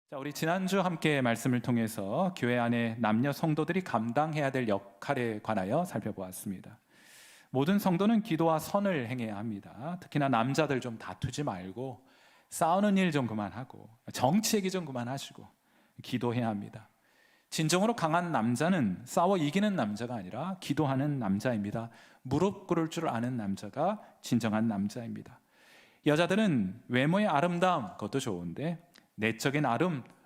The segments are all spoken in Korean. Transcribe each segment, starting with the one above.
자, 우리 지난주 함께 말씀을 통해서 교회 안에 남녀 성도들이 감당해야 될 역할에 관하여 살펴보았습니다. 모든 성도는 기도와 선을 행해야 합니다. 특히나 남자들 좀 다투지 말고 싸우는 일 좀 그만하고 정치 얘기 좀 그만하시고 기도해야 합니다. 진정으로 강한 남자는 싸워 이기는 남자가 아니라 기도하는 남자입니다. 무릎 꿇을 줄 아는 남자가 진정한 남자입니다. 여자들은 외모의 아름다움, 그것도 좋은데 내적인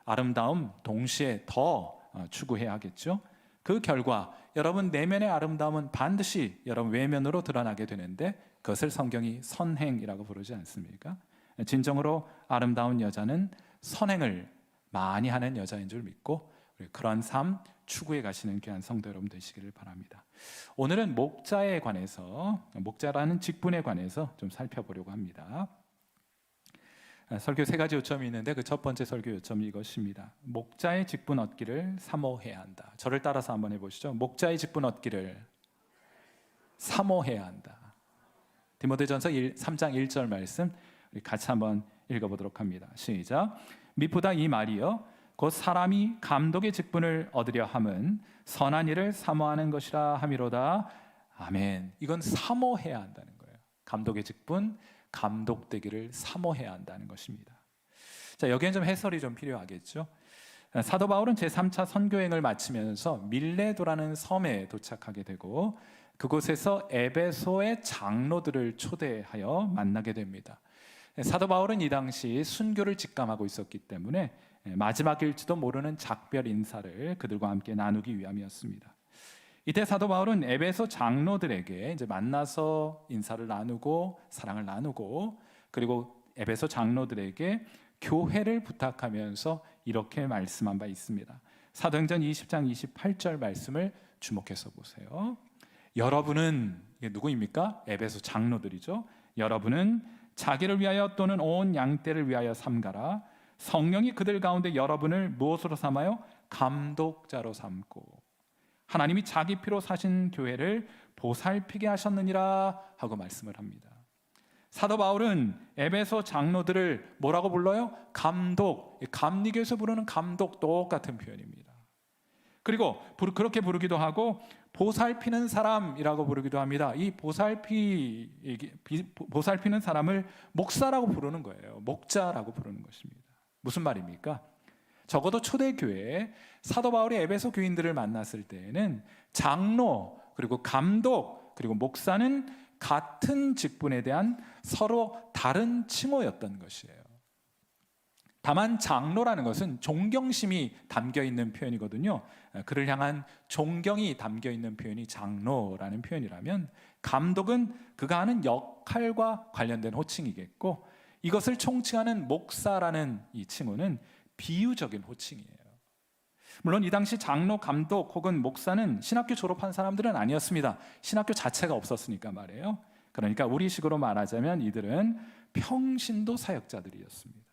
아름다움 동시에 더 추구해야 하겠죠. 그 결과 여러분 내면의 아름다움은 반드시 여러분 외면으로 드러나게 되는데 그것을 성경이 선행이라고 부르지 않습니까? 진정으로 아름다운 여자는 선행을 많이 하는 여자인 줄 믿고 그런 삶 추구해 가시는 귀한 성도 여러분 되시기를 바랍니다. 오늘은 목자에 관해서, 목자라는 직분에 관해서 좀 살펴보려고 합니다. 설교 세 가지 요점이 있는데 그 첫 번째 설교 요점이 이것입니다. 목자의 직분 얻기를 사모해야 한다. 저를 따라서 한번 해보시죠. 목자의 직분 얻기를 사모해야 한다. 디모데전서 3장 1절 말씀 우리 같이 한번 읽어보도록 합니다. 시작. 미쁘다 이 말이여 곧 사람이 감독의 직분을 얻으려 함은 선한 일을 사모하는 것이라 함이로다. 아멘. 이건 사모해야 한다는 거예요. 감독의 직분, 감독되기를 사모해야 한다는 것입니다. 자, 여기엔 좀 해설이 좀 필요하겠죠. 사도 바울은 제3차 선교행을 마치면서 밀레도라는 섬에 도착하게 되고 그곳에서 에베소의 장로들을 초대하여 만나게 됩니다. 사도 바울은 이 당시 순교를 직감하고 있었기 때문에 마지막일지도 모르는 작별 인사를 그들과 함께 나누기 위함이었습니다. 이때 사도 바울은 에베소 장로들에게 이제 만나서 인사를 나누고 사랑을 나누고 그리고 에베소 장로들에게 교회를 부탁하면서 이렇게 말씀한 바 있습니다. 사도행전 20장 28절 말씀을 주목해서 보세요. 여러분은, 이게 누구입니까? 에베소 장로들이죠. 여러분은 자기를 위하여 또는 온 양떼를 위하여 삼가라. 성령이 그들 가운데 여러분을 무엇으로 삼아요? 감독자로 삼고 하나님이 자기 피로 사신 교회를 보살피게 하셨느니라 하고 말씀을 합니다. 사도 바울은 에베소 장로들을 뭐라고 불러요? 감독, 감리교에서 부르는 감독 똑같은 표현입니다. 그리고 그렇게 부르기도 하고 보살피는 사람이라고 부르기도 합니다. 이 보살피는 사람을 목사라고 부르는 거예요. 목자라고 부르는 것입니다. 무슨 말입니까? 적어도 초대교회에 사도 바울이 에베소 교인들을 만났을 때에는 장로 그리고 감독 그리고 목사는 같은 직분에 대한 서로 다른 칭호였던 것이에요. 다만 장로라는 것은 존경심이 담겨있는 표현이거든요. 그를 향한 존경이 담겨있는 표현이 장로라는 표현이라면 감독은 그가 하는 역할과 관련된 호칭이겠고 이것을 총칭하는 목사라는 이 칭호는 비유적인 호칭이에요. 물론 이 당시 장로, 감독 혹은 목사는 신학교 졸업한 사람들은 아니었습니다. 신학교 자체가 없었으니까 말이에요. 그러니까 우리식으로 말하자면 이들은 평신도 사역자들이었습니다.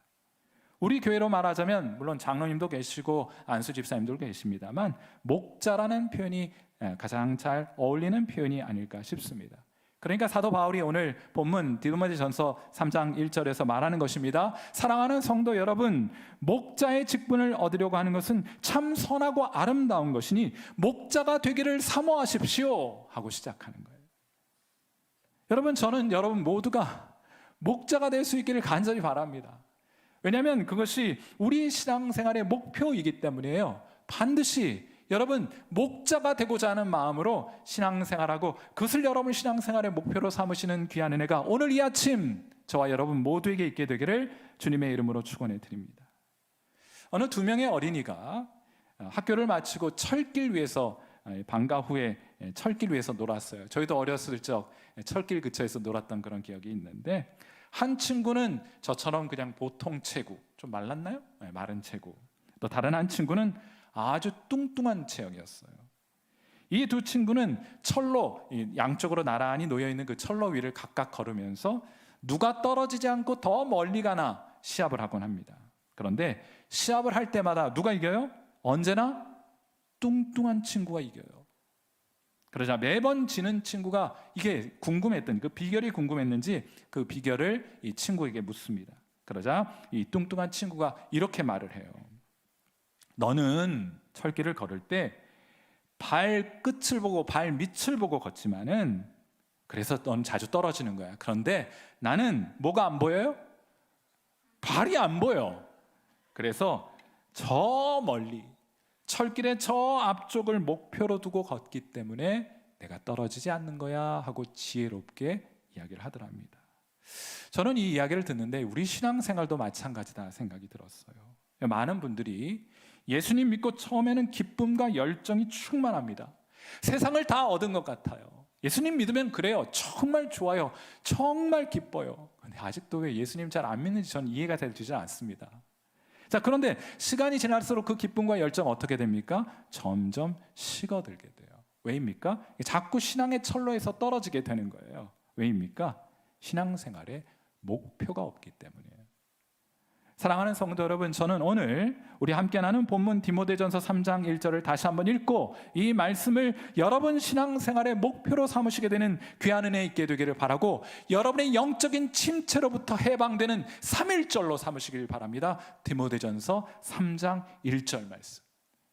우리 교회로 말하자면 물론 장로님도 계시고 안수 집사님도 계십니다만 목자라는 표현이 가장 잘 어울리는 표현이 아닐까 싶습니다. 그러니까 사도 바울이 오늘 본문 디모데전서 3장 1절에서 말하는 것입니다. 사랑하는 성도 여러분, 목자의 직분을 얻으려고 하는 것은 참 선하고 아름다운 것이니 목자가 되기를 사모하십시오 하고 시작하는 거예요. 여러분, 저는 여러분 모두가 목자가 될 수 있기를 간절히 바랍니다. 왜냐하면 그것이 우리 신앙생활의 목표이기 때문이에요. 반드시 여러분 목자가 되고자 하는 마음으로 신앙생활하고 그것을 여러분 신앙생활의 목표로 삼으시는 귀한 은혜가 오늘 이 아침 저와 여러분 모두에게 있게 되기를 주님의 이름으로 축원해 드립니다. 어느 두 명의 어린이가 학교를 마치고 철길 위에서 방과 후에 철길 위에서 놀았어요. 저희도 어렸을 적 철길 근처에서 놀았던 그런 기억이 있는데 한 친구는 저처럼 그냥 보통 체구, 좀 말랐나요? 마른 체구. 또 다른 한 친구는 아주 뚱뚱한 체형이었어요. 이 두 친구는 철로 양쪽으로 나란히 놓여있는 그 철로 위를 각각 걸으면서 누가 떨어지지 않고 더 멀리 가나 시합을 하곤 합니다. 그런데 시합을 할 때마다 누가 이겨요? 언제나 뚱뚱한 친구가 이겨요. 그러자 매번 지는 친구가 이게 궁금했던 그 비결이 궁금했는지 그 비결을 이 친구에게 묻습니다. 그러자 이 뚱뚱한 친구가 이렇게 말을 해요. 너는 철길을 걸을 때 발끝을 보고 발 밑을 보고 걷지만은 그래서 넌 자주 떨어지는 거야. 그런데 나는 뭐가 안 보여요? 발이 안 보여. 그래서 저 멀리 철길의 저 앞쪽을 목표로 두고 걷기 때문에 내가 떨어지지 않는 거야 하고 지혜롭게 이야기를 하더랍니다. 저는 이 이야기를 듣는데 우리 신앙생활도 마찬가지다 생각이 들었어요. 많은 분들이 예수님 믿고 처음에는 기쁨과 열정이 충만합니다. 세상을 다 얻은 것 같아요. 예수님 믿으면 그래요. 정말 좋아요. 정말 기뻐요. 근데 아직도 왜 예수님 잘 안 믿는지 저는 이해가 되지 않습니다. 자, 그런데 시간이 지날수록 그 기쁨과 열정 어떻게 됩니까? 점점 식어들게 돼요. 왜입니까? 자꾸 신앙의 철로에서 떨어지게 되는 거예요. 왜입니까? 신앙생활에 목표가 없기 때문이에요. 사랑하는 성도 여러분, 저는 오늘 우리 함께 나눈 본문 디모데전서 3장 1절을 다시 한번 읽고 이 말씀을 여러분 신앙생활의 목표로 삼으시게 되는 귀한 은혜 있게 되기를 바라고 여러분의 영적인 침체로부터 해방되는 3.1절로 삼으시길 바랍니다. 디모데전서 3장 1절 말씀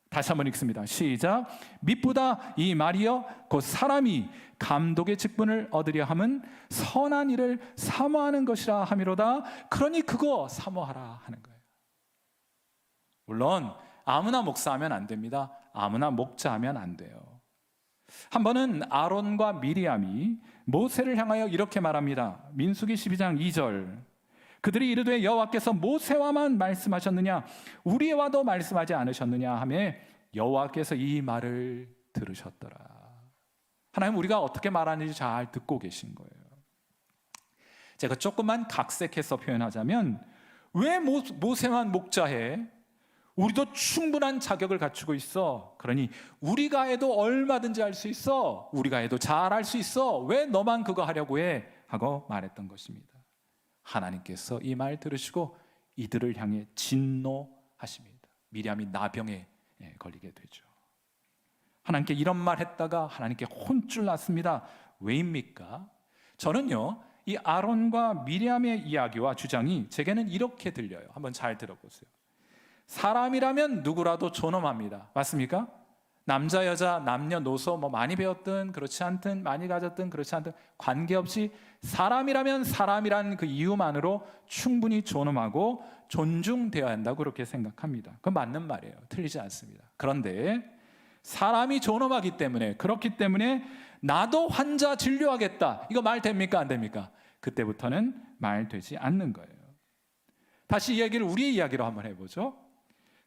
다시 한번 읽습니다. 시작. mit보다 이 말이여 곧 사람이 감독의 직분을 얻으려 함은 선한 일을 사모하는 것이라 함이로다. 그러니 그거 사모하라 하는 거예요. 물론 아무나 목사하면 안 됩니다. 아무나 목자하면 안 돼요. 한 번은 아론과 미리암이 모세를 향하여 이렇게 말합니다. 민수기 12장 2절. 그들이 이르되 여호와께서 모세와만 말씀하셨느냐 우리와도 말씀하지 않으셨느냐 하며 여호와께서 이 말을 들으셨더라. 하나님 우리가 어떻게 말하는지 잘 듣고 계신 거예요. 제가 조금만 각색해서 표현하자면 왜 모세만 목자해? 우리도 충분한 자격을 갖추고 있어. 그러니 우리가 해도 얼마든지 할 수 있어. 우리가 해도 잘할 수 있어. 왜 너만 그거 하려고 해? 하고 말했던 것입니다. 하나님께서 이 말 들으시고 이들을 향해 진노하십니다. 미리암이 나병에 걸리게 되죠. 하나님께 이런 말 했다가 하나님께 혼쭐 났습니다. 왜입니까? 저는요 이 아론과 미리암의 이야기와 주장이 제게는 이렇게 들려요. 한번 잘 들어보세요. 사람이라면 누구라도 존엄합니다. 맞습니까? 남자 여자 남녀노소 많이 배웠든 그렇지 않든 많이 가졌든 그렇지 않든 관계없이 사람이라면 사람이란 그 이유만으로 충분히 존엄하고 존중되어야 한다고 그렇게 생각합니다. 그건 맞는 말이에요. 틀리지 않습니다. 그런데 사람이 존엄하기 때문에 그렇기 때문에 나도 환자 진료하겠다. 이거 말 됩니까? 안 됩니까? 그때부터는 말 되지 않는 거예요. 다시 이 얘기를 우리의 이야기로 한번 해보죠.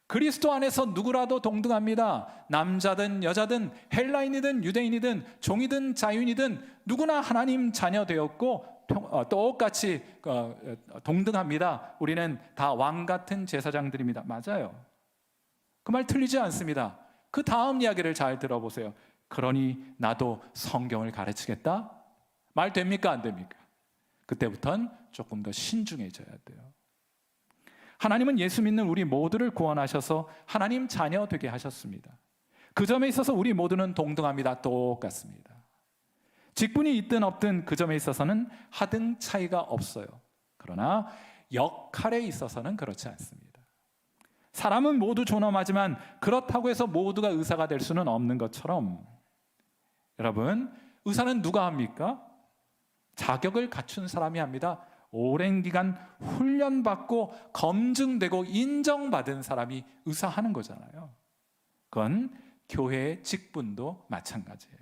그리스도 안에서 누구라도 동등합니다. 남자든 여자든 헬라인이든 유대인이든 종이든 자유인이든 누구나 하나님 자녀 되었고 똑같이 동등합니다. 우리는 다 왕 같은 제사장들입니다. 맞아요. 그 말 틀리지 않습니다. 그 다음 이야기를 잘 들어보세요. 그러니 나도 성경을 가르치겠다? 말 됩니까? 안 됩니까? 그때부터는 조금 더 신중해져야 돼요. 하나님은 예수 믿는 우리 모두를 구원하셔서 하나님 자녀 되게 하셨습니다. 그 점에 있어서 우리 모두는 동등합니다. 똑같습니다. 직분이 있든 없든 그 점에 있어서는 하등 차이가 없어요. 그러나 역할에 있어서는 그렇지 않습니다. 사람은 모두 존엄하지만 그렇다고 해서 모두가 의사가 될 수는 없는 것처럼 여러분, 의사는 누가 합니까? 자격을 갖춘 사람이 합니다. 오랜 기간 훈련받고 검증되고 인정받은 사람이 의사하는 거잖아요. 그건 교회의 직분도 마찬가지예요.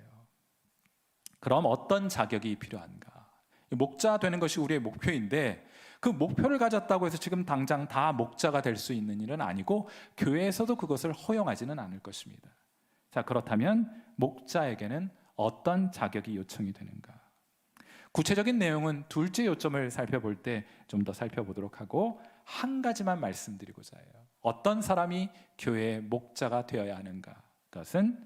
그럼 어떤 자격이 필요한가? 목자 되는 것이 우리의 목표인데 그 목표를 가졌다고 해서 지금 당장 다 목자가 될 수 있는 일은 아니고 교회에서도 그것을 허용하지는 않을 것입니다. 자, 그렇다면 목자에게는 어떤 자격이 요청이 되는가? 구체적인 내용은 둘째 요점을 살펴볼 때 좀 더 살펴보도록 하고 한 가지만 말씀드리고자 해요. 어떤 사람이 교회의 목자가 되어야 하는가? 그것은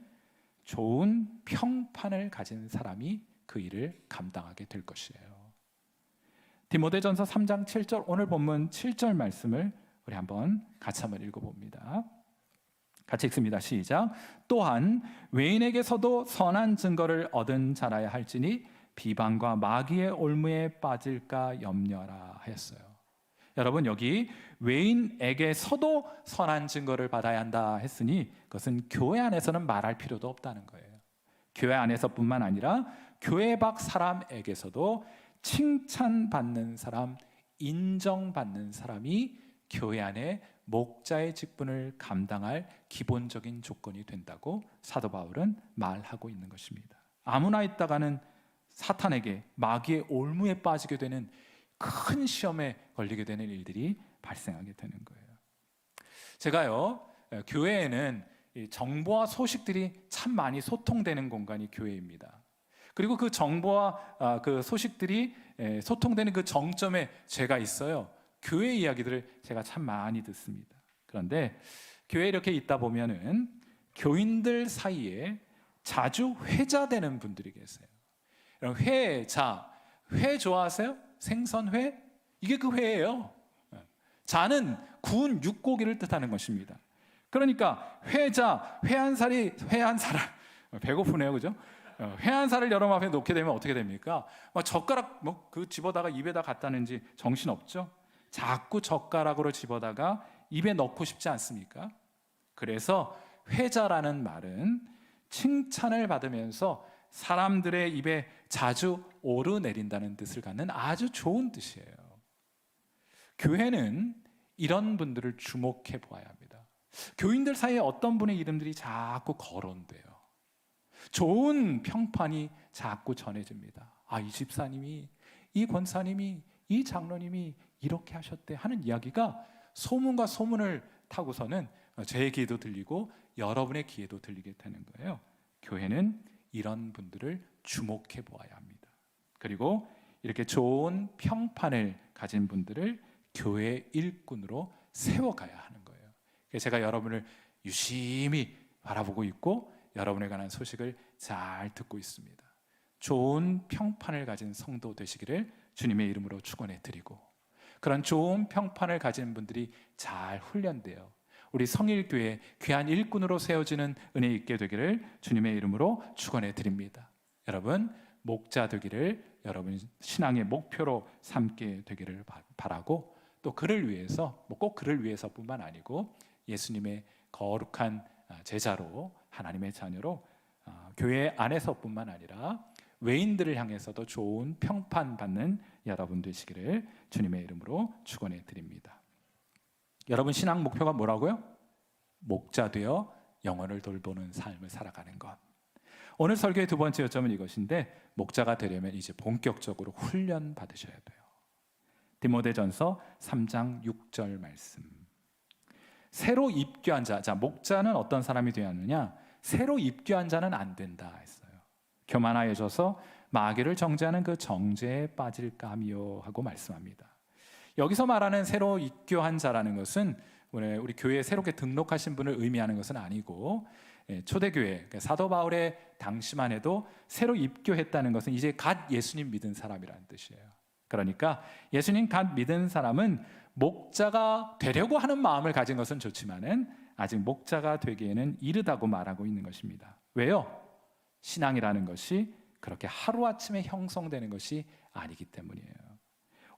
좋은 평판을 가진 사람이 그 일을 감당하게 될 것이에요. 디모데전서 3장 7절 오늘 본문 7절 말씀을 우리 같이 한번 읽어봅니다. 같이 읽습니다. 시작. 또한 외인에게서도 선한 증거를 얻은 자라야 할지니 비방과 마귀의 올무에 빠질까 염려하라 하였어요. 여러분, 여기 외인에게서도 선한 증거를 받아야 한다 했으니 그것은 교회 안에서는 말할 필요도 없다는 거예요. 교회 안에서뿐만 아니라 교회 밖 사람에게서도 칭찬받는 사람, 인정받는 사람이 교회 안에 목자의 직분을 감당할 기본적인 조건이 된다고 사도 바울은 말하고 있는 것입니다. 아무나 있다가는 사탄에게, 마귀의 올무에 빠지게 되는 큰 시험에 걸리게 되는 일들이 발생하게 되는 거예요. 제가요, 교회에는 정보와 소식들이 참 많이 소통되는 공간이 교회입니다. 그리고 그 정보와 그 소식들이 소통되는 그 정점에 제가 있어요. 교회 이야기들을 제가 참 많이 듣습니다. 그런데 교회에 이렇게 있다 보면은 교인들 사이에 자주 회자되는 분들이 계세요. 여러분, 회자, 회 좋아하세요? 생선회? 이게 그 회예요. 자는 구운 육고기를 뜻하는 것입니다. 그러니까 회자, 회 한 살을 배고프네요, 그죠? 회 한 살을 여러분 앞에 놓게 되면 어떻게 됩니까? 막 젓가락 그 집어다가 입에다 갖다는지 정신 없죠? 자꾸 젓가락으로 집어다가 입에 넣고 싶지 않습니까? 그래서 회자라는 말은 칭찬을 받으면서 사람들의 입에 자주 오르내린다는 뜻을 갖는 아주 좋은 뜻이에요. 교회는 이런 분들을 주목해 보아야 합니다. 교인들 사이에 어떤 분의 이름들이 자꾸 거론돼요. 좋은 평판이 자꾸 전해집니다. 아, 이 집사님이, 이 권사님이, 이 장로님이 이렇게 하셨대 하는 이야기가 소문과 소문을 타고서는 제 귀에도 들리고 여러분의 귀에도 들리게 되는 거예요. 교회는 이런 분들을 주목해 보아야 합니다. 그리고 이렇게 좋은 평판을 가진 분들을 교회 일꾼으로 세워가야 하는 거예요. 그래서 제가 여러분을 유심히 바라보고 있고 여러분에 관한 소식을 잘 듣고 있습니다. 좋은 평판을 가진 성도 되시기를 주님의 이름으로 축원해 드리고, 그런 좋은 평판을 가진 분들이 잘 훈련되어 우리 성일교회 귀한 일꾼으로 세워지는 은혜 있게 되기를 주님의 이름으로 축원해 드립니다. 여러분, 목자 되기를 여러분 신앙의 목표로 삼게 되기를 바라고, 또 그를 위해서, 꼭 그를 위해서뿐만 아니고 예수님의 거룩한 제자로, 하나님의 자녀로 교회 안에서뿐만 아니라 외인들을 향해서도 좋은 평판 받는 여러분 되시기를 주님의 이름으로 축원해 드립니다. 여러분, 신앙 목표가 뭐라고요? 목자 되어 영혼을 돌보는 삶을 살아가는 것. 오늘 설교의 두 번째 요점은 이것인데, 목자가 되려면 이제 본격적으로 훈련 받으셔야 돼요. 디모데전서 3장 6절 말씀. 새로 입교한 자, 목자는 어떤 사람이 되어야 하느냐? 새로 입교한 자는 안 된다 했어요. 교만하여져서 마귀를 정죄하는 그 정죄에 빠질까미요 하고 말씀합니다. 여기서 말하는 새로 입교한 자라는 것은 우리 교회에 새롭게 등록하신 분을 의미하는 것은 아니고, 초대교회 사도 바울의 당시만 해도 새로 입교했다는 것은 이제 갓 예수님 믿은 사람이라는 뜻이에요. 그러니까 예수님 갓 믿은 사람은 목자가 되려고 하는 마음을 가진 것은 좋지만은 아직 목자가 되기에는 이르다고 말하고 있는 것입니다. 왜요? 신앙이라는 것이 그렇게 하루아침에 형성되는 것이 아니기 때문이에요.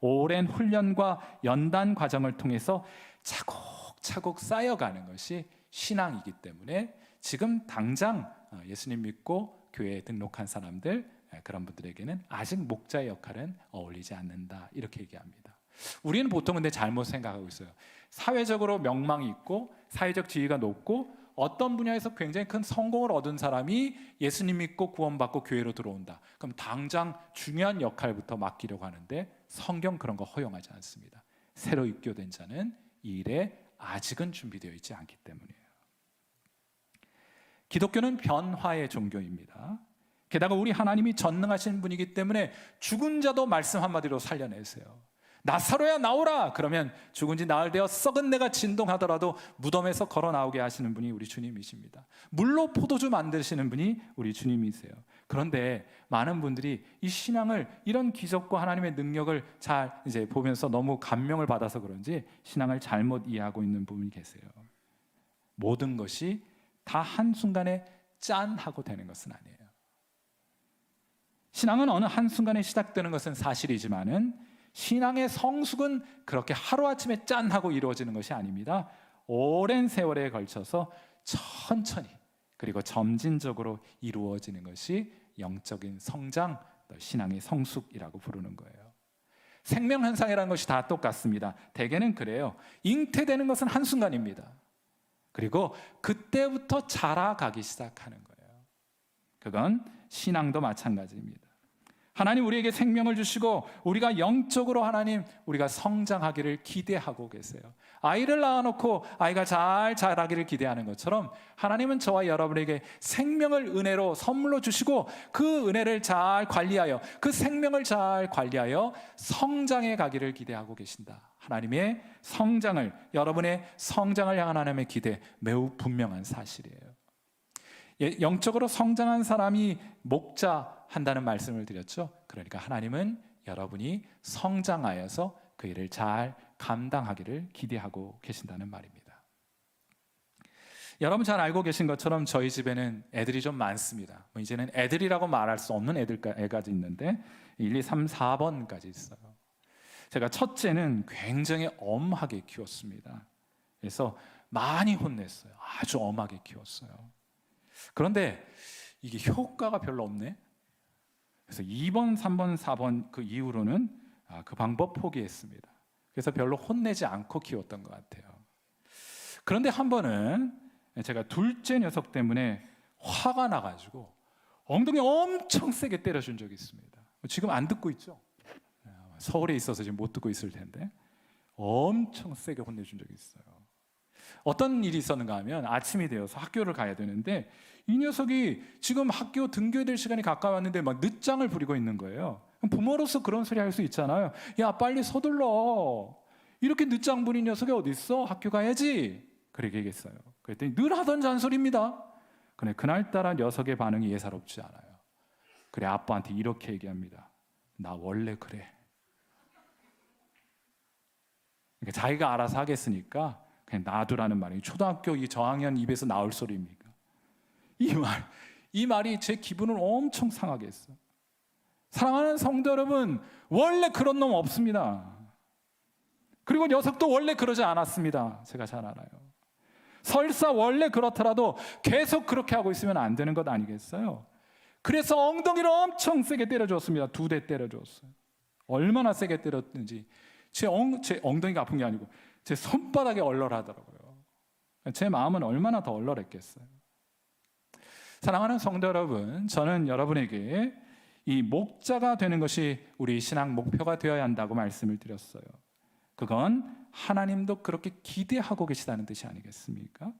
오랜 훈련과 연단 과정을 통해서 차곡차곡 쌓여가는 것이 신앙이기 때문에 지금 당장 예수님 믿고 교회에 등록한 사람들, 그런 분들에게는 아직 목자의 역할은 어울리지 않는다, 이렇게 얘기합니다. 우리는 보통 근데 잘못 생각하고 있어요. 사회적으로 명망이 있고 사회적 지위가 높고 어떤 분야에서 굉장히 큰 성공을 얻은 사람이 예수님 믿고 구원받고 교회로 들어온다. 그럼 당장 중요한 역할부터 맡기려고 하는데 성경 그런 거 허용하지 않습니다. 새로 입교된 자는 이 일에 아직은 준비되어 있지 않기 때문이에요. 기독교는 변화의 종교입니다. 게다가 우리 하나님이 전능하신 분이기 때문에 죽은 자도 말씀 한마디로 살려내세요. 나사로야 나오라! 그러면 죽은 지 나흘 되어 썩은 내가 진동하더라도 무덤에서 걸어 나오게 하시는 분이 우리 주님이십니다. 물로 포도주 만드시는 분이 우리 주님이세요. 그런데 많은 분들이 이 신앙을, 이런 기적과 하나님의 능력을 잘 이제 보면서 너무 감명을 받아서 그런지 신앙을 잘못 이해하고 있는 분이 계세요. 모든 것이 다 한순간에 짠 하고 되는 것은 아니에요. 신앙은 어느 한순간에 시작되는 것은 사실이지만은 신앙의 성숙은 그렇게 하루아침에 짠 하고 이루어지는 것이 아닙니다. 오랜 세월에 걸쳐서 천천히 그리고 점진적으로 이루어지는 것이 영적인 성장, 신앙의 성숙이라고 부르는 거예요. 생명 현상이라는 것이 다 똑같습니다. 대개는 그래요. 잉태되는 것은 한순간입니다. 그리고 그때부터 자라가기 시작하는 거예요. 그건 신앙도 마찬가지입니다. 하나님 우리에게 생명을 주시고 우리가 영적으로 하나님 우리가 성장하기를 기대하고 계세요. 아이를 낳아놓고 아이가 잘 자라기를 기대하는 것처럼 하나님은 저와 여러분에게 생명을 은혜로 선물로 주시고 그 은혜를 잘 관리하여 그 생명을 잘 관리하여 성장해 가기를 기대하고 계신다. 하나님의 성장을, 여러분의 성장을 향한 하나님의 기대, 매우 분명한 사실이에요. 영적으로 성장한 사람이 목자한다는 말씀을 드렸죠. 그러니까 하나님은 여러분이 성장하여서 그 일을 잘 감당하기를 기대하고 계신다는 말입니다. 여러분 잘 알고 계신 것처럼 저희 집에는 애들이 좀 많습니다. 이제는 애들이라고 말할 수 없는 애가 있는데 1, 2, 3, 4번까지 있어요. 제가 첫째는 굉장히 엄하게 키웠습니다. 그래서 많이 혼냈어요. 아주 엄하게 키웠어요. 그런데 이게 효과가 별로 없네. 그래서 2번, 3번, 4번 그 이후로는 그 방법 포기했습니다. 그래서 별로 혼내지 않고 키웠던 것 같아요. 그런데 한 번은 제가 둘째 녀석 때문에 화가 나가지고 엉덩이 엄청 세게 때려준 적이 있습니다. 지금 안 듣고 있죠? 서울에 있어서 지금 못 듣고 있을 텐데 엄청 세게 혼내준 적이 있어요. 어떤 일이 있었는가 하면 아침이 되어서 학교를 가야 되는데 이 녀석이 지금 학교 등교해야 될 시간이 가까웠는데 막 늦장을 부리고 있는 거예요. 부모로서 그런 소리 할 수 있잖아요. 야 빨리 서둘러. 이렇게 늦장 부린 녀석이 어디 있어? 학교 가야지. 그렇게 얘기했어요. 그랬더니 늘 하던 잔소리입니다. 근데 그날따라 녀석의 반응이 예사롭지 않아요. 그래 아빠한테 이렇게 얘기합니다. 나 원래 그래. 그러니까 자기가 알아서 하겠으니까 그냥 놔두라는 말이 초등학교 이 저학년 입에서 나올 소리입니까? 이 말이 제 기분을 엄청 상하게 했어요. 사랑하는 성도 여러분, 원래 그런 놈 없습니다. 그리고 녀석도 원래 그러지 않았습니다. 제가 잘 알아요. 설사 원래 그렇더라도 계속 그렇게 하고 있으면 안 되는 것 아니겠어요? 그래서 엉덩이를 엄청 세게 때려줬습니다. 2대 때려줬어요. 얼마나 세게 때렸는지 제 엉덩이가 아픈 게 아니고 제 손바닥에 얼얼하더라고요. 제 마음은 얼마나 더 얼얼했겠어요. 사랑하는 성도 여러분, 저는 여러분에게 이 목자가 되는 것이 우리 신앙 목표가 되어야 한다고 말씀을 드렸어요. 그건 하나님도 그렇게 기대하고 계시다는 뜻이 아니겠습니까?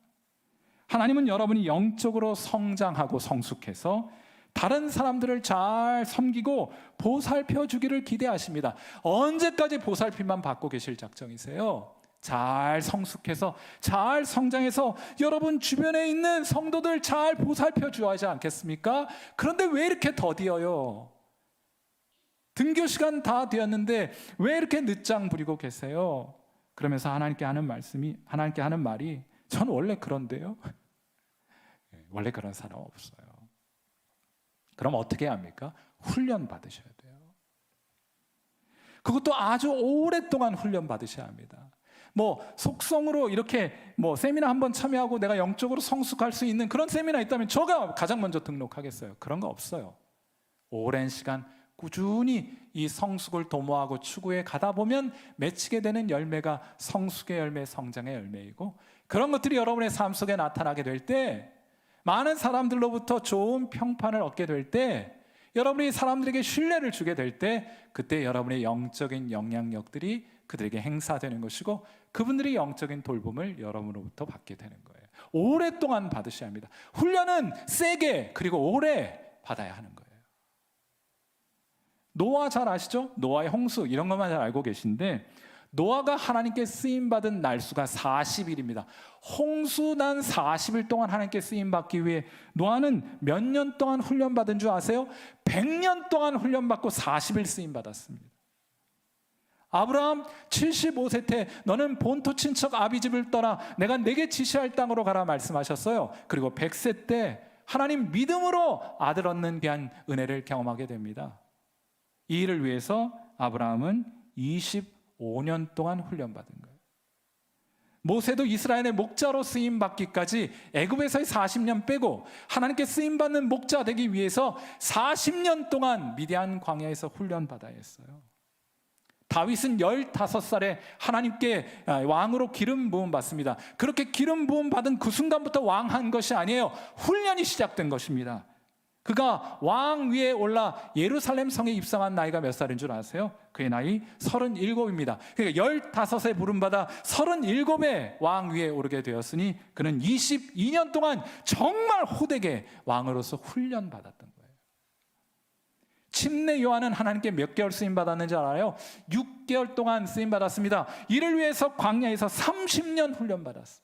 하나님은 여러분이 영적으로 성장하고 성숙해서 다른 사람들을 잘 섬기고 보살펴 주기를 기대하십니다. 언제까지 보살핌만 받고 계실 작정이세요? 잘 성숙해서 잘 성장해서 여러분 주변에 있는 성도들 잘 보살펴 주어야 하지 않겠습니까? 그런데 왜 이렇게 더디어요? 등교 시간 다 되었는데 왜 이렇게 늦장 부리고 계세요? 그러면서 하나님께 하는 말이 저는 원래 그런데요. 원래 그런 사람 없어요. 그럼 어떻게 해야 합니까? 훈련 받으셔야 돼요. 그것도 아주 오랫동안 훈련 받으셔야 합니다. 속성으로 이렇게 세미나 한번 참여하고 내가 영적으로 성숙할 수 있는 그런 세미나 있다면 저가 가장 먼저 등록하겠어요. 그런 거 없어요. 오랜 시간 꾸준히 이 성숙을 도모하고 추구해 가다 보면 맺히게 되는 열매가 성숙의 열매, 성장의 열매이고 그런 것들이 여러분의 삶 속에 나타나게 될 때 많은 사람들로부터 좋은 평판을 얻게 될 때 여러분이 사람들에게 신뢰를 주게 될 때 그때 여러분의 영적인 영향력들이 그들에게 행사되는 것이고 그분들이 영적인 돌봄을 여러분으로부터 받게 되는 거예요. 오랫동안 받으셔야 합니다. 훈련은 세게 그리고 오래 받아야 하는 거예요. 노아 잘 아시죠? 노아의 홍수 이런 것만 잘 알고 계신데 노아가 하나님께 쓰임받은 날수가 40일입니다. 홍수 난 40일 동안 하나님께 쓰임받기 위해 노아는 몇 년 동안 훈련받은 줄 아세요? 100년 동안 훈련받고 40일 쓰임받았습니다. 아브라함 75세 때 너는 본토 친척 아비집을 떠나 내가 내게 지시할 땅으로 가라 말씀하셨어요. 그리고 100세 때 하나님 믿음으로 아들 얻는 귀한 은혜를 경험하게 됩니다. 이 일을 위해서 아브라함은 25년 동안 훈련받은 거예요. 모세도 이스라엘의 목자로 쓰임 받기까지 애굽에서의 40년 빼고 하나님께 쓰임 받는 목자 되기 위해서 40년 동안 미디안 광야에서 훈련받아야 했어요. 다윗은 15살에 하나님께 왕으로 기름 부음 받습니다. 그렇게 기름 부음 받은 그 순간부터 왕한 것이 아니에요. 훈련이 시작된 것입니다. 그가 왕 위에 올라 예루살렘 성에 입성한 나이가 몇 살인 줄 아세요? 그의 나이 37입니다. 그러니까 15세 부름받아 37에 왕 위에 오르게 되었으니 그는 22년 동안 정말 호되게 왕으로서 훈련받았던 거예요. 침례 요한은 하나님께 몇 개월 쓰임 받았는지 알아요? 6개월 동안 쓰임 받았습니다. 이를 위해서 광야에서 30년 훈련 받았어요.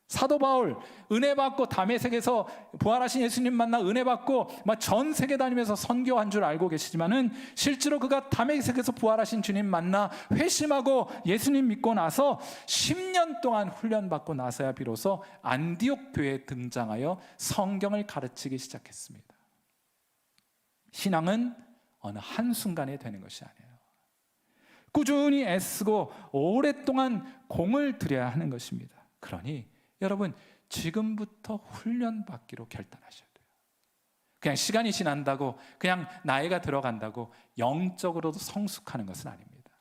사도 바울 은혜 받고 다메섹에서 부활하신 예수님 만나 은혜 받고 전 세계 다니면서 선교한 줄 알고 계시지만은 실제로 그가 다메섹에서 부활하신 주님 만나 회심하고 예수님 믿고 나서 10년 동안 훈련 받고 나서야 비로소 안디옥 교회에 등장하여 성경을 가르치기 시작했습니다. 신앙은 어느 한순간에 되는 것이 아니에요. 꾸준히 애쓰고 오랫동안 공을 들여야 하는 것입니다. 그러니 여러분, 지금부터 훈련받기로 결단하셔야 돼요. 그냥 시간이 지난다고, 그냥 나이가 들어간다고 영적으로도 성숙하는 것은 아닙니다.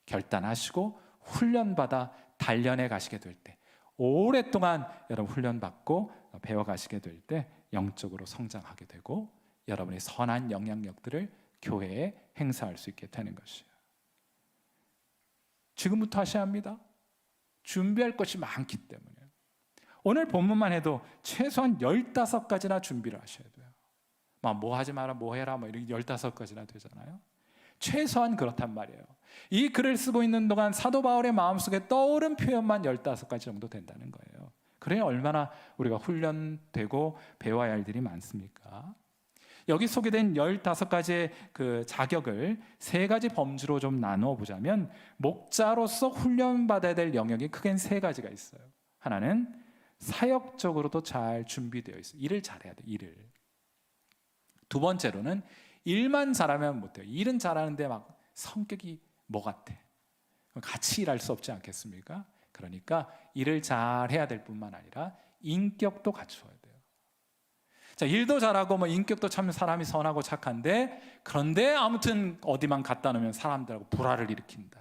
결단하시고 훈련받아 단련해 가시게 될 때, 오랫동안 여러분 훈련받고 배워가시게 될 때 영적으로 성장하게 되고 여러분의 선한 영향력들을 교회에 행사할 수 있게 되는 것이에요. 지금부터 하셔야 합니다. 준비할 것이 많기 때문에. 오늘 본문만 해도 최소한 15가지나 준비를 하셔야 돼요. 뭐 하지 마라, 뭐 해라, 이렇게 15가지나 되잖아요. 최소한 그렇단 말이에요. 이 글을 쓰고 있는 동안 사도 바울의 마음속에 떠오른 표현만 15가지 정도 된다는 거예요. 그래 얼마나 우리가 훈련되고 배워야 할 일이 많습니까? 여기 소개된 15가지의 그 자격을 3가지 범주로 좀 나누어 보자면 목자로서 훈련받아야 될 영역이 크게는 3가지가 있어요. 하나는 사역적으로도 잘 준비되어 있어요. 일을 잘해야 돼요. 일을. 두 번째로는 일만 잘하면 못해요. 일은 잘하는데 막 성격이 뭐 같아. 같이 일할 수 없지 않겠습니까? 그러니까 일을 잘해야 될 뿐만 아니라 인격도 갖추어야 돼요. 자, 일도 잘하고 인격도 참 사람이 선하고 착한데 그런데 아무튼 어디만 갖다 놓으면 사람들하고 불화를 일으킨다.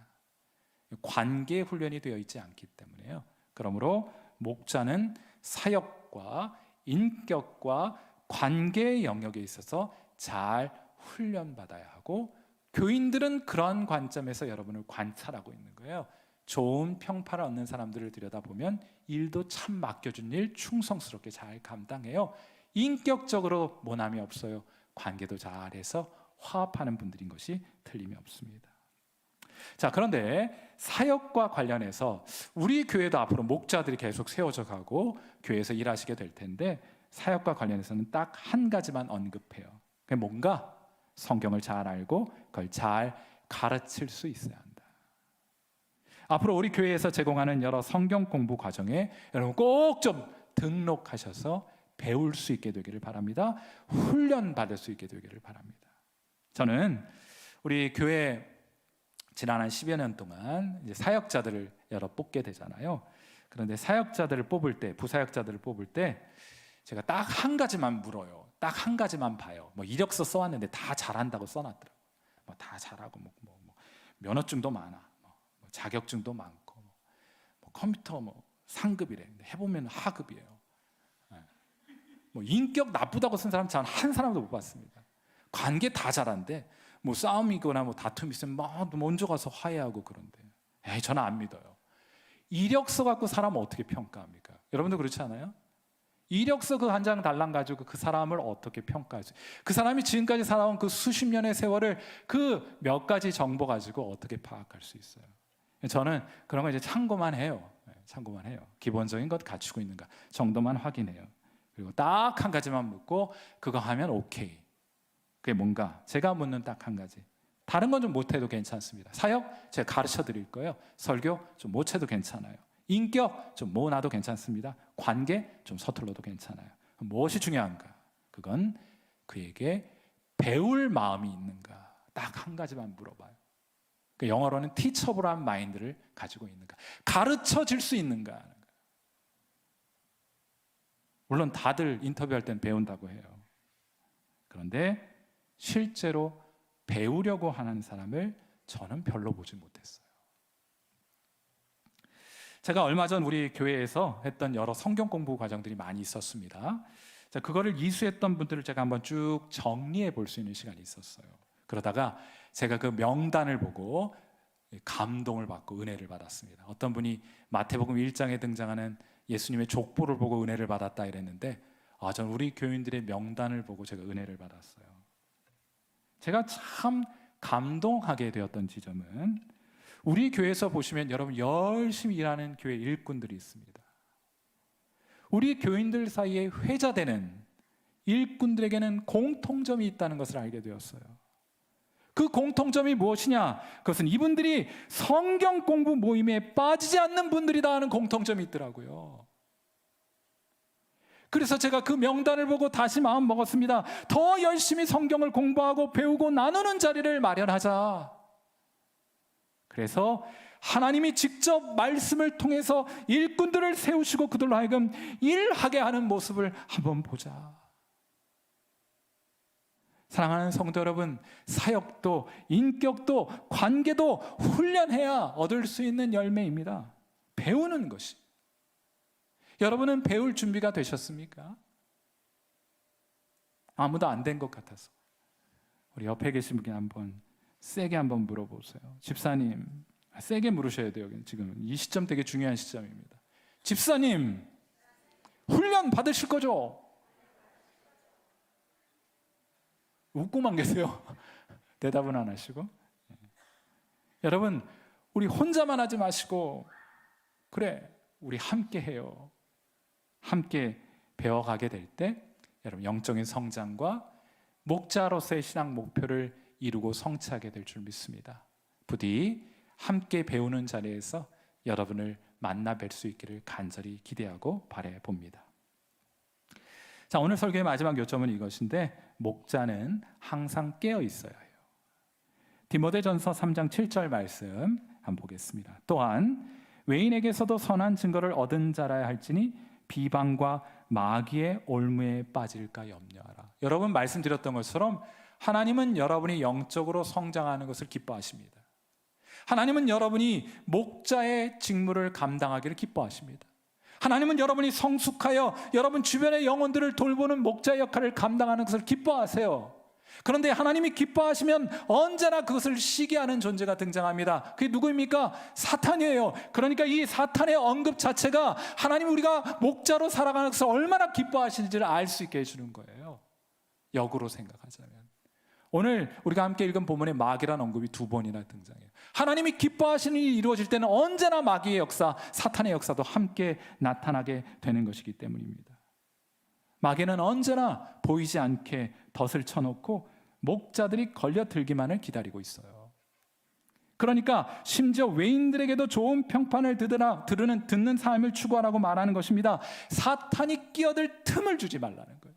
관계 훈련이 되어 있지 않기 때문에요. 그러므로 목자는 사역과 인격과 관계의 영역에 있어서 잘 훈련받아야 하고 교인들은 그런 관점에서 여러분을 관찰하고 있는 거예요. 좋은 평판을 얻는 사람들을 들여다보면 일도 참 맡겨준 일 충성스럽게 잘 감당해요. 인격적으로 모남이 없어요. 관계도 잘해서 화합하는 분들인 것이 틀림이 없습니다. 자, 그런데 사역과 관련해서 우리 교회도 앞으로 목자들이 계속 세워져 가고 교회에서 일하시게 될 텐데 사역과 관련해서는 딱 한 가지만 언급해요. 그게 뭔가 성경을 잘 알고 그걸 잘 가르칠 수 있어야 한다. 앞으로 우리 교회에서 제공하는 여러 성경 공부 과정에 여러분 꼭 좀 등록하셔서 배울 수 있게 되기를 바랍니다. 훈련 받을 수 있게 되기를 바랍니다. 저는 우리 교회 지난 한 10여 년 동안 이제 사역자들을 여러 뽑게 되잖아요. 그런데 사역자들을 뽑을 때, 부사역자들을 뽑을 때 제가 딱 한 가지만 물어요. 딱 한 가지만 봐요. 이력서 써왔는데 다 잘한다고 써놨더라고요. 다 잘하고 면허증도 많아, 자격증도 많고, 컴퓨터 상급이래. 근데 해보면 하급이에요. 인격 나쁘다고 쓴 사람 전 한 사람도 못 봤습니다. 관계 다 잘한데 싸움이거나 다툼이 있으면 먼저 가서 화해하고 그런데 저는 안 믿어요. 이력서 갖고 사람을 어떻게 평가합니까? 여러분도 그렇지 않아요? 이력서 그 한 장 달랑 가지고 그 사람을 어떻게 평가하지? 그 사람이 지금까지 살아온 그 수십 년의 세월을 그 몇 가지 정보 가지고 어떻게 파악할 수 있어요? 저는 그런 거 이제 참고만 해요. 참고만 해요. 기본적인 것 갖추고 있는가 정도만 확인해요. 그리고 딱 한 가지만 묻고 그거 하면 오케이. 그게 뭔가 제가 묻는 딱 한 가지. 다른 건 좀 못해도 괜찮습니다. 사역 제가 가르쳐 드릴 거예요. 설교 좀 못해도 괜찮아요. 인격 좀 모나도 괜찮습니다. 관계 좀 서툴러도 괜찮아요. 무엇이 중요한가? 그건 그에게 배울 마음이 있는가? 딱 한 가지만 물어봐요. 그 영어로는 teachable한 마인드를 가지고 있는가, 가르쳐 줄 수 있는가. 물론 다들 인터뷰할 땐 배운다고 해요. 그런데 실제로 배우려고 하는 사람을 저는 별로 보지 못했어요. 제가 얼마 전 우리 교회에서 했던 여러 성경 공부 과정들이 많이 있었습니다. 자, 그거를 이수했던 분들을 제가 한번 쭉 정리해 볼 수 있는 시간이 있었어요. 그러다가 제가 그 명단을 보고 감동을 받고 은혜를 받았습니다. 어떤 분이 마태복음 1장에 등장하는 예수님의 족보를 보고 은혜를 받았다 이랬는데, 저는 우리 교인들의 명단을 보고 제가 은혜를 받았어요. 제가 참 감동하게 되었던 지점은, 우리 교회에서 보시면 여러분 열심히 일하는 교회 일꾼들이 있습니다. 우리 교인들 사이에 회자되는 일꾼들에게는 공통점이 있다는 것을 알게 되었어요. 그 공통점이 무엇이냐? 그것은 이분들이 성경 공부 모임에 빠지지 않는 분들이다 하는 공통점이 있더라고요. 그래서 제가 그 명단을 보고 다시 마음 먹었습니다. 더 열심히 성경을 공부하고 배우고 나누는 자리를 마련하자. 그래서 하나님이 직접 말씀을 통해서 일꾼들을 세우시고 그들로 하여금 일하게 하는 모습을 한번 보자. 사랑하는 성도 여러분, 사역도 인격도 관계도 훈련해야 얻을 수 있는 열매입니다. 배우는 것이. 여러분은 배울 준비가 되셨습니까? 아무도 안 된 것 같아서 우리 옆에 계신 분께 한번 세게 한번 물어보세요. 집사님, 세게 물으셔야 돼요. 지금 이 시점 되게 중요한 시점입니다. 집사님, 훈련 받으실 거죠? 웃고만 계세요. 대답은 안 하시고. 여러분, 우리 혼자만 하지 마시고, 그래, 우리 함께 해요. 함께 배워가게 될 때 여러분 영적인 성장과 목자로서의 신앙 목표를 이루고 성취하게 될 줄 믿습니다. 부디 함께 배우는 자리에서 여러분을 만나 뵐 수 있기를 간절히 기대하고 바라봅니다. 자, 오늘 설교의 마지막 요점은 이것인데, 목자는 항상 깨어 있어야 해요. 디모데전서 3장 7절 말씀 한번 보겠습니다. 또한 외인에게서도 선한 증거를 얻은 자라야 할지니 비방과 마귀의 올무에 빠질까 염려하라. 여러분 말씀드렸던 것처럼 하나님은 여러분이 영적으로 성장하는 것을 기뻐하십니다. 하나님은 여러분이 목자의 직무를 감당하기를 기뻐하십니다. 하나님은 여러분이 성숙하여 여러분 주변의 영혼들을 돌보는 목자의 역할을 감당하는 것을 기뻐하세요. 그런데 하나님이 기뻐하시면 언제나 그것을 시기하는 존재가 등장합니다. 그게 누구입니까? 사탄이에요. 그러니까 이 사탄의 언급 자체가 하나님 우리가 목자로 살아가는 것을 얼마나 기뻐하시는지를 알 수 있게 해주는 거예요. 역으로 생각하자면 오늘 우리가 함께 읽은 본문에 마귀라는 언급이 2번이나 등장해요. 하나님이 기뻐하시는 일이 이루어질 때는 언제나 마귀의 역사, 사탄의 역사도 함께 나타나게 되는 것이기 때문입니다. 마귀는 언제나 보이지 않게 덫을 쳐놓고 목자들이 걸려들기만을 기다리고 있어요. 그러니까 심지어 외인들에게도 좋은 평판을 듣는 삶을 추구하라고 말하는 것입니다. 사탄이 끼어들 틈을 주지 말라는 거예요.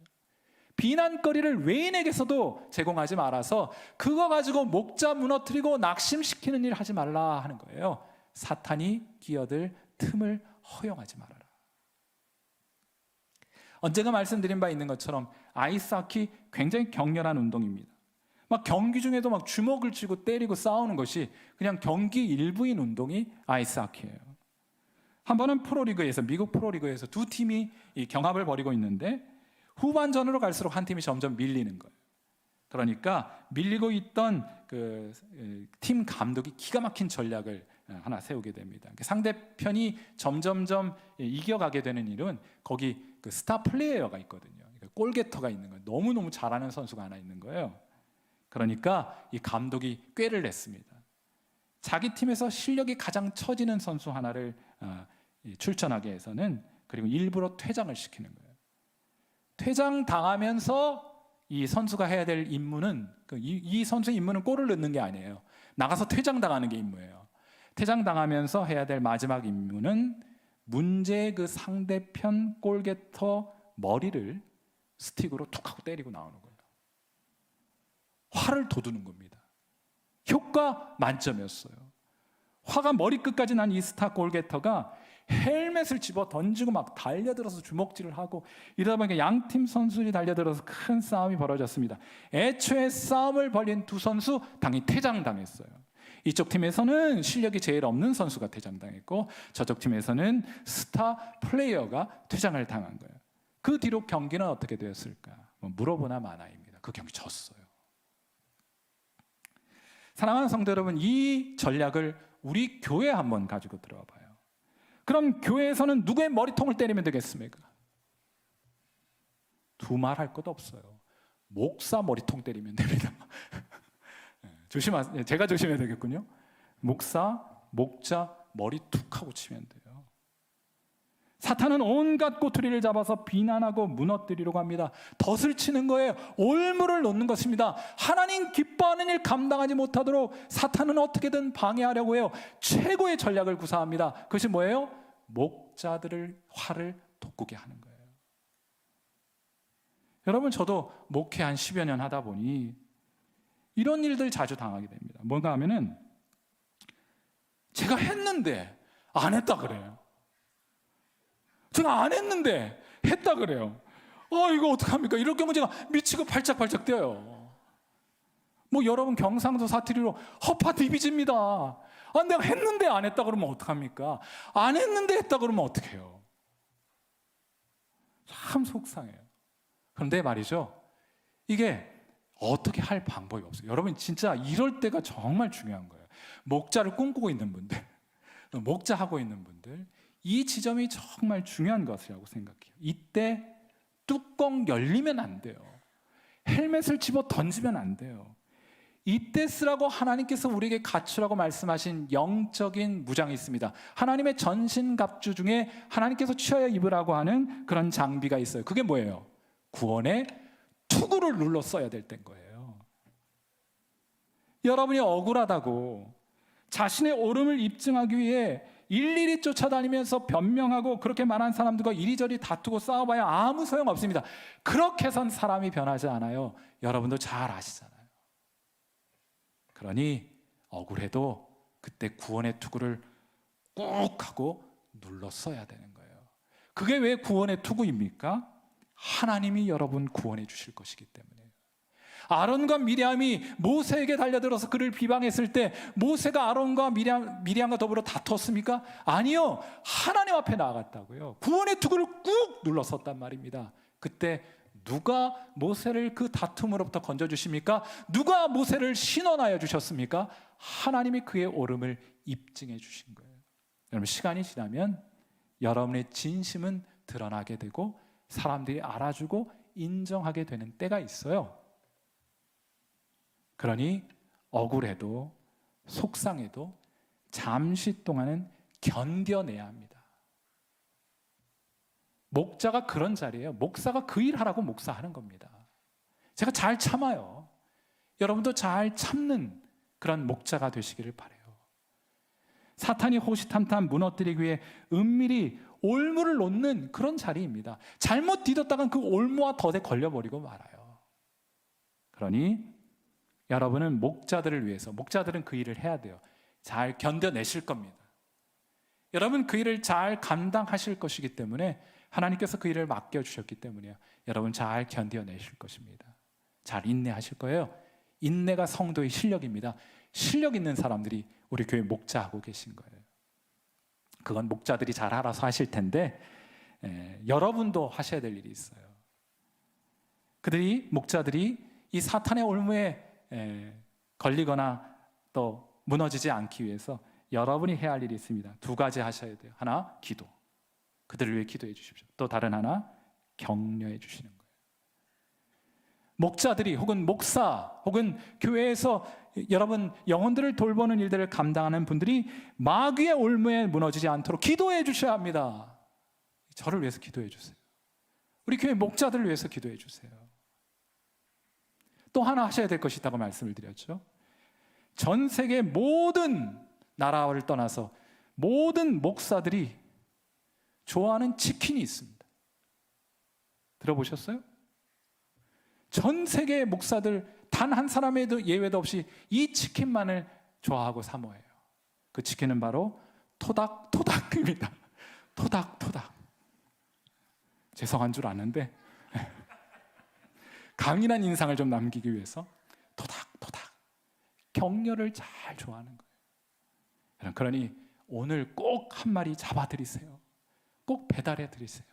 비난거리를 외인에게서도 제공하지 말아서 그거 가지고 목자 무너뜨리고 낙심시키는 일 하지 말라 하는 거예요. 사탄이 끼어들 틈을 허용하지 말아라. 언제가 말씀드린 바 있는 것처럼 아이스하키 굉장히 격렬한 운동입니다. 막 경기 중에도 막 주먹을 쥐고 때리고 싸우는 것이 그냥 경기 일부인 운동이 아이스하키예요. 한 번은 프로리그에서, 미국 프로리그에서 두 팀이 이 경합을 벌이고 있는데 후반전으로 갈수록 한 팀이 점점 밀리는 거예요. 그러니까 밀리고 있던 그 팀 감독이 기가 막힌 전략을 하나 세우게 됩니다. 상대편이 점점점 이겨가게 되는 일은 거기 그 스타 플레이어가 있거든요. 골게터가 있는 거예요. 너무너무 잘하는 선수가 하나 있는 거예요. 그러니까 이 감독이 꾀를 냈습니다. 자기 팀에서 실력이 가장 처지는 선수 하나를 출전하게 해서는, 그리고 일부러 퇴장을 시키는 거예요. 퇴장당하면서 이 선수가 해야 될 임무는, 이 선수의 임무는 골을 넣는 게 아니에요. 나가서 퇴장당하는 게 임무예요. 퇴장당하면서 해야 될 마지막 임무는 문제의 그 상대편 골게터 머리를 스틱으로 툭 하고 때리고 나오는 거예요. 화를 돋우는 겁니다. 효과 만점이었어요. 화가 머리끝까지 난 이 스타 골게터가 헬멧을 집어 던지고 막 달려들어서 주먹질을 하고 이러다 보니까 양팀 선수들이 달려들어서 큰 싸움이 벌어졌습니다. 애초에 싸움을 벌인 두 선수 당연히 퇴장당했어요. 이쪽 팀에서는 실력이 제일 없는 선수가 퇴장당했고 저쪽 팀에서는 스타 플레이어가 퇴장을 당한 거예요. 그 뒤로 경기는 어떻게 되었을까? 물어보나 마나입니다. 그 경기 졌어요. 사랑하는 성도 여러분, 이 전략을 우리 교회에 한번 가지고 들어와 봐요. 그럼 교회에서는 누구의 머리통을 때리면 되겠습니까? 두말할 것도 없어요. 목사 머리통 때리면 됩니다. 조심하세요. 제가 조심해야 되겠군요. 목사, 목자 머리 툭 하고 치면 돼요. 사탄은 온갖 꼬투리를 잡아서 비난하고 무너뜨리려고 합니다. 덫을 치는 거예요. 올무를 놓는 것입니다. 하나님 기뻐하는 일 감당하지 못하도록 사탄은 어떻게든 방해하려고 해요. 최고의 전략을 구사합니다. 그것이 뭐예요? 목자들을 화를 돋구게 하는 거예요. 여러분, 저도 목회 한 10여 년 하다 보니 이런 일들 자주 당하게 됩니다. 뭔가 하면은 제가 했는데 안 했다 그래요. 제가 안 했는데 했다 그래요. 이거 어떡합니까? 이럴 경우 제가 미치고 발작발작 뛰어요. 뭐 여러분 경상도 사투리로 허파 디비집니다. 내가 했는데 안 했다 그러면 어떡합니까? 안 했는데 했다 그러면 어떡해요? 참 속상해요. 그런데 말이죠, 이게 어떻게 할 방법이 없어요. 여러분 진짜 이럴 때가 정말 중요한 거예요. 목자를 꿈꾸고 있는 분들, 목자하고 있는 분들, 이 지점이 정말 중요한 것이라고 생각해요. 이때 뚜껑 열리면 안 돼요. 헬멧을 집어 던지면 안 돼요. 이때 쓰라고 하나님께서 우리에게 갖추라고 말씀하신 영적인 무장이 있습니다. 하나님의 전신갑주 중에 하나님께서 취하여 입으라고 하는 그런 장비가 있어요. 그게 뭐예요? 구원의 투구를 눌러 써야 될 때인 거예요. 여러분이 억울하다고 자신의 옳음을 입증하기 위해 일일이 쫓아다니면서 변명하고 그렇게 말한 사람들과 이리저리 다투고 싸워봐야 아무 소용없습니다. 그렇게 해선 사람이 변하지 않아요. 여러분도 잘 아시잖아요. 그러니 억울해도 그때 구원의 투구를 꾹 하고 눌러 써야 되는 거예요. 그게 왜 구원의 투구입니까? 하나님이 여러분 구원해 주실 것이기 때문에. 아론과 미리암이 모세에게 달려들어서 그를 비방했을 때 모세가 아론과 미리암과 더불어 다퉜습니까? 아니요. 하나님 앞에 나아갔다고요. 구원의 투구를 꾹 눌렀었단 말입니다. 그때 누가 모세를 그 다툼으로부터 건져주십니까? 누가 모세를 신원하여 주셨습니까? 하나님이 그의 옳음을 입증해 주신 거예요. 여러분, 시간이 지나면 여러분의 진심은 드러나게 되고 사람들이 알아주고 인정하게 되는 때가 있어요. 그러니 억울해도 속상해도 잠시 동안은 견뎌내야 합니다. 목자가 그런 자리예요. 목사가 그 일 하라고 목사하는 겁니다. 제가 잘 참아요. 여러분도 잘 참는 그런 목자가 되시기를 바라요. 사탄이 호시탐탐 무너뜨리기 위해 은밀히 올무를 놓는 그런 자리입니다. 잘못 디뎠다간 그 올무와 덫에 걸려버리고 말아요. 그러니 여러분은 목자들을 위해서, 목자들은 그 일을 해야 돼요. 잘 견뎌내실 겁니다. 여러분 그 일을 잘 감당하실 것이기 때문에 하나님께서 그 일을 맡겨주셨기 때문에요. 여러분 잘 견뎌내실 것입니다. 잘 인내하실 거예요. 인내가 성도의 실력입니다. 실력 있는 사람들이 우리 교회 목자하고 계신 거예요. 그건 목자들이 잘 알아서 하실 텐데 여러분도 하셔야 될 일이 있어요. 목자들이 이 사탄의 올무에 걸리거나 또 무너지지 않기 위해서 여러분이 해야 할 일이 있습니다. 두 가지 하셔야 돼요. 하나, 기도. 그들을 위해 기도해 주십시오. 또 다른 하나, 격려해 주시는 거예요. 목자들이 혹은 목사 혹은 교회에서 여러분 영혼들을 돌보는 일들을 감당하는 분들이 마귀의 올무에 무너지지 않도록 기도해 주셔야 합니다. 저를 위해서 기도해 주세요. 우리 교회 목자들을 위해서 기도해 주세요. 또 하나 하셔야 될 것이 있다고 말씀을 드렸죠. 전 세계 모든 나라를 떠나서 모든 목사들이 좋아하는 치킨이 있습니다. 들어보셨어요? 전 세계 목사들 단 한 사람에도 예외도 없이 이 치킨만을 좋아하고 사모해요. 그 치킨은 바로 토닥토닥입니다. 토닥토닥. 죄송한 줄 아는데 강인한 인상을 좀 남기기 위해서 토닥토닥 격려를 잘 좋아하는 거예요. 그러니 오늘 꼭 한 마리 잡아드리세요. 꼭 배달해드리세요.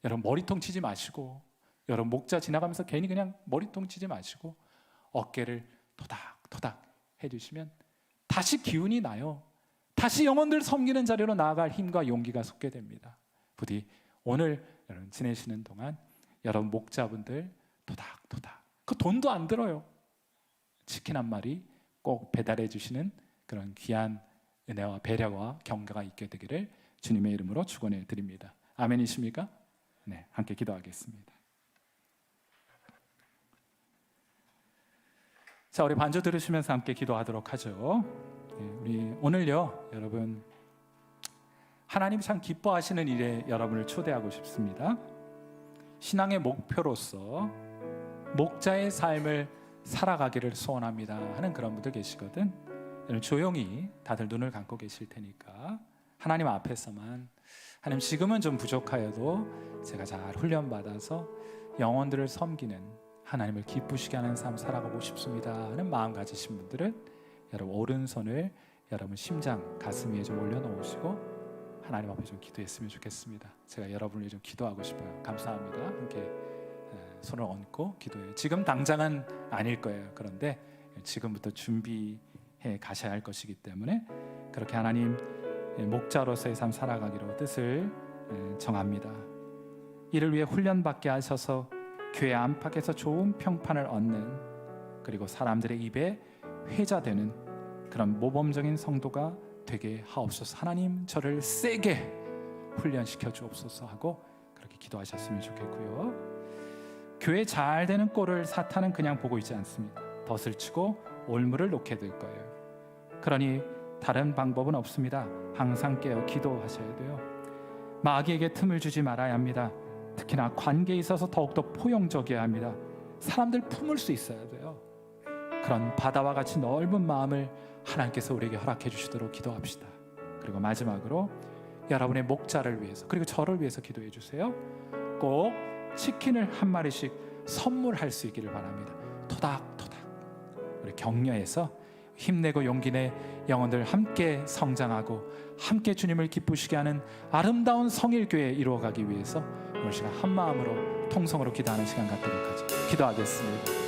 여러분 머리통 치지 마시고, 여러분 목자 지나가면서 괜히 그냥 머리통 치지 마시고 어깨를 토닥토닥 해주시면 다시 기운이 나요. 다시 영혼들 섬기는 자리로 나아갈 힘과 용기가 솟게 됩니다. 부디 오늘 여러분 지내시는 동안 여러분 목자분들 토닥토닥, 그 돈도 안 들어요. 치킨 한 마리 꼭 배달해 주시는 그런 귀한 은혜와 배려와 경가가 있게 되기를 주님의 이름으로 축원해 드립니다. 아멘이십니까? 네, 함께 기도하겠습니다. 자, 우리 반주 들으시면서 함께 기도하도록 하죠. 네, 우리 오늘요, 여러분 하나님 참 기뻐하시는 일에 여러분을 초대하고 싶습니다. 신앙의 목표로서 목자의 삶을 살아가기를 소원합니다 하는 그런 분들 계시거든. 여러분 조용히 다들 눈을 감고 계실 테니까 하나님 앞에서만, 하나님 지금은 좀 부족하여도 제가 잘 훈련받아서 영혼들을 섬기는, 하나님을 기쁘시게 하는 삶 살아가고 싶습니다 하는 마음 가지신 분들은 여러분 오른손을 여러분 심장, 가슴 위에 좀 올려놓으시고 하나님 앞에 좀 기도했으면 좋겠습니다. 제가 여러분을 좀 기도하고 싶어요. 감사합니다. 함께 손을 얹고 기도해요. 지금 당장은 아닐 거예요. 그런데 지금부터 준비해 가셔야 할 것이기 때문에 그렇게 하나님 목자로서의 삶 살아가기로 뜻을 정합니다. 이를 위해 훈련받게 하셔서 교회 안팎에서 좋은 평판을 얻는, 그리고 사람들의 입에 회자되는 그런 모범적인 성도가 되게 하옵소서. 하나님 저를 세게 훈련시켜 주옵소서 하고 그렇게 기도하셨으면 좋겠고요. 교회 잘 되는 꼴을 사탄은 그냥 보고 있지 않습니다. 덫을 치고 올무를 놓게 될 거예요. 그러니 다른 방법은 없습니다. 항상 깨어 기도하셔야 돼요. 마귀에게 틈을 주지 말아야 합니다. 특히나 관계에 있어서 더욱더 포용적이어야 합니다. 사람들 품을 수 있어야 돼요. 그런 바다와 같이 넓은 마음을 하나님께서 우리에게 허락해 주시도록 기도합시다. 그리고 마지막으로 여러분의 목자를 위해서, 그리고 저를 위해서 기도해 주세요. 꼭 치킨을 한 마리씩 선물할 수 있기를 바랍니다. 토닥토닥 우리 격려해서 힘내고 용기 내 영혼들 함께 성장하고 함께 주님을 기쁘시게 하는 아름다운 성일교회 이루어가기 위해서 오늘 시간 한 마음으로 통성으로 기도하는 시간 갖도록 하죠. 기도하겠습니다.